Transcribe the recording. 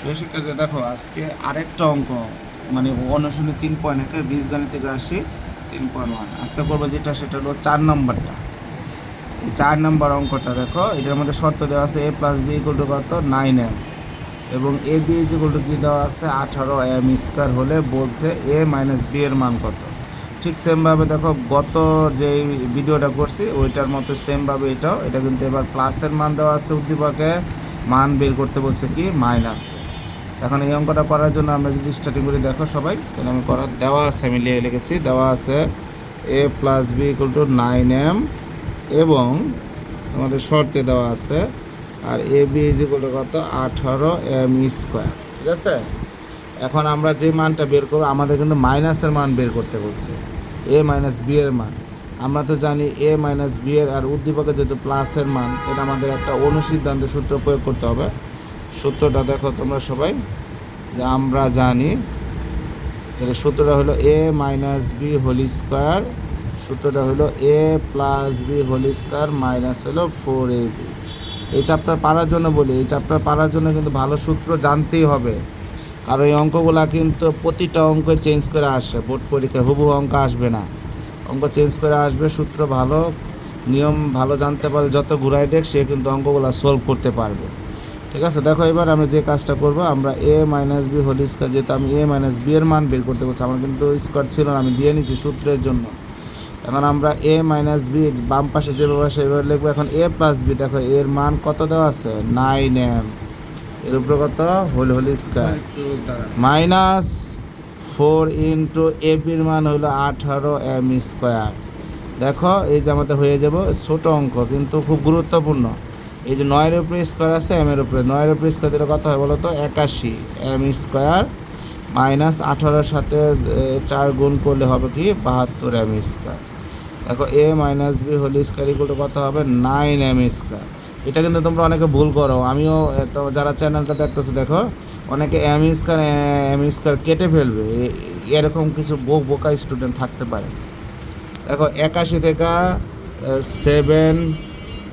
শিক্ষার্থী দেখো আজকে আরেকটা অঙ্ক মানে অনুশীলনী 3.1 বীজগণিতিক রাশি 3.1 আজকে করবো যেটা সেটা হলো 4 নম্বরটা। এই 4 নম্বর অঙ্কটা দেখো, এটার মধ্যে শর্ত দেওয়া আছে a plus B equal to কত 9m এবং A B is equal to কী দেওয়া আছে 18m স্কোয়ার হলে বলছে a মাইনাস বি এর মান কত। ঠিক সেমভাবে দেখো গত যে ভিডিওটা করছি ওইটার মতো সেমভাবে এটা কিন্তু এবার প্লাসের মান দেওয়া আছে, উদ্দীপকে মান বের করতে বলছে কি মাইনাস। এখন এই অঙ্কটা করার জন্য আমরা যদি স্টার্টিং করি দেখো সবাই, তাহলে আমি করার দেওয়া আছে, আমি লিখেছি দেওয়া আছে a plus B equal to 9m এবং আমাদের শর্তে দেওয়া আছে আর A B is equal to কত 18m স্কোয়ার। ঠিক আছে, এখন আমরা যে মানটা বের করবো আমাদের কিন্তু মাইনাসের মান বের করতে বলছে, এ মাইনাস বি এর মান। আমরা তো জানি এ মাইনাস বি এর আর উদ্দীপকে যেহেতু প্লাসের মান, এটা আমাদের একটা অনুসিদ্ধান্তের সূত্র প্রয়োগ করতে হবে। সূত্রটা দেখো তোমরা সবাই, যে আমরা জানি তাহলে সূত্রটা হলো a minus b whole square, সূত্রটা হলো a plus b whole square minus হলো 4ab। এই চ্যাপ্টার পারার জন্য বলি, এই চ্যাপ্টার পারার জন্য কিন্তু ভালো সূত্র জানতেই হবে, কারণ এই অঙ্কগুলা কিন্তু প্রতিটা অঙ্ক চেঞ্জ করে আসে, বোর্ড পরীক্ষায় হুবহু অঙ্ক আসবে না, অঙ্ক চেঞ্জ করে আসবে। সূত্র ভালো, নিয়ম ভালো জানতে পারে, যত ঘুরাই দেখ সে কিন্তু অঙ্কগুলো সলভ করতে পারবে। ঠিক আছে, দেখো এবার আমরা যে কাজটা করব, আমরা এ মাইনাস বি হোল স্কোয়ার, যেহেতু আমি এ মাইনাস বি এর মান বের করতে বলছি, আমার কিন্তু স্কোয়ার ছিল না, আমি দিয়ে নিছি সূত্রের জন্য। এখন আমরা এ মাইনাস বি বাম পাশে যেভাবে আসে এবার লিখবো। এখন এ প্লাস বি, দেখো এর মান কত দেওয়া আছে 9m, এর উপরে কত হোল স্কোয়ার মাইনাস 4 ইন্টু এ বির মান হলো 18m স্কোয়ার। দেখো এই যে আমাদের হয়ে যাব ছোট অঙ্ক কিন্তু খুব গুরুত্বপূর্ণ। এই যে 9-এর উপরে স্কোয়ার আছে এমের উপরে, 9-এর উপরে স্কোয়ার দিলে কত হয় বলো তো 81m স্কোয়ার মাইনাস 18-এর সাথে 4 গুণ করলে হবে কি 72m স্কোয়ার। দেখো a minus b whole square equal to কত হবে 9m স্কোয়ার। এটা কিন্তু তোমরা অনেকে ভুল করো, আমিও তো যারা চ্যানেলটা দেখতেছো দেখো অনেকে এম স্কোয়ার কেটে ফেলবে, এরকম কিছু বোকা স্টুডেন্ট থাকতে পারে। দেখো 81 থেকে 7